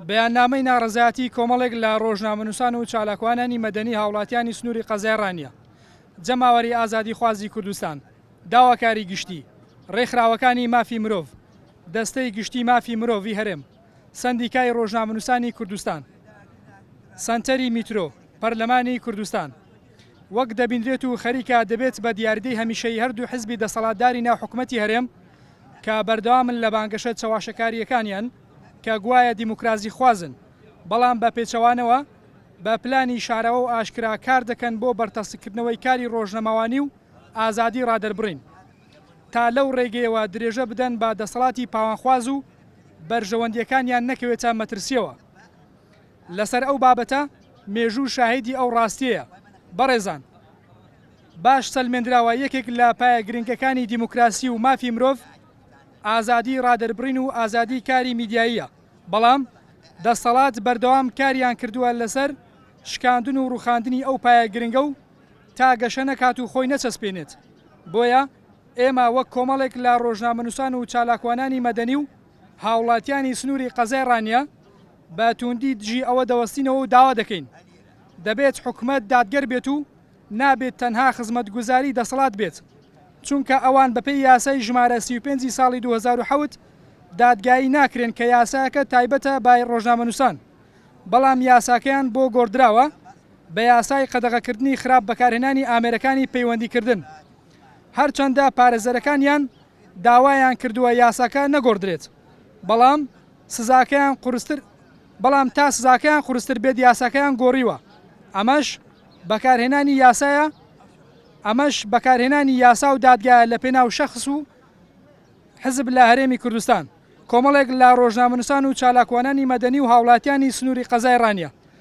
بەیاننامەی ناڕەزایەتی کۆمەڵێک لە ڕۆژنامەنووسان و چالاکوانانی مەدەنی هاوڵاتیانی سنووری قەزای ڕانیە، جەماوەری ئازادی خوازی کوردستان، داواکاری گشتی، ڕێکخراوەکانی مافی مرۆڤ، دەستەی گشتی مافی مرۆڤی هەرێم، سەندیکای ڕۆژنامەنووسانی کوردستان، سەنتەری میترۆ، پەرلەمانی کوردستان، وەک دەبیندرێت و خەریکە دەبێت بە دیاریدەی هەمیشەی هەردوو حزبی دەسەڵاتداری ناوحکومەتی هەرێم کە بەردەوامن لە بانگەشە چاواشەکاریەکانیان کە گوایە دیموکراسی خوازن، بەڵام بە پێچەوانەوە بە پلانی شارەوە و ئاشکرا کار دەکەن بۆ بەرتەسککردنەوەی کاری ڕۆژنەماوانی و ئازادی ڕادەربڕین تا لەو ڕێگەیەوە درێژە بدەن بە دەسەڵاتی پاوانخواز و بەرژەوەندیەکانیان نەکەوێتە مەترسیەوە. لەسەر ئەو بابەتە مێژوو شاهیدی ئەو ڕاستیەیە. بەڕێزان، باش سەلمێنراوە یەکێک لە پایە گرنگەکانی دیموکراسی و مافی مرۆڤ ئازادی ڕادەربڕین و ئازادی کاری میدیاییە، بەڵام دەسەڵات بەردەوام کاریان کردووە لەسەر شکاندن و ڕوخاندنی ئەو پایە گرنگە و تا گەشە نەکات و خۆی نەچەسپێنێت. بۆیە ئێمە وەک کۆمەڵێک لە ڕۆژنامەنووسان و چالاکوانانی مەدەنی و هاوڵاتیانی سنووری قەزای ڕانیە بە توندی دژی ئەوە دەوەستینەوە و داوا دەکەین دەبێت حکومەت دادگەر بێت و نابێت تەنها خزمەتگوزاری دەسەڵات بێت، چونکە ئەوان بەپێی یاسای ژمارە 35 ساڵی 2007 دادگایی ناکرێن کە یاساکە تایبەتە بای ڕۆژنامەنووسان، بەڵام یاساکەیان بۆ گۆڕدراوە بە یاسای قەدەغەکردنی خراپ بەکارهێنانی ئامێرەکانی پەیوەندیکردن، هەرچەندە پارێزەرەکانیان داوایان کردووە یاساکە نەگۆڕدرێت، بەڵام تا سزاکەیان قورستر بێت یاساکەیان گۆڕیوە. ئەمەش بەکارهێنانی یاسا و دادگایە لە پێناو شەخص و حزب لە هەرێمی کوردستان. کۆمەڵێک لە ڕۆژنامەنووسان و چالاکوانانی مەدەنی و هاوڵاتیانی سنووری قەزای ڕانیە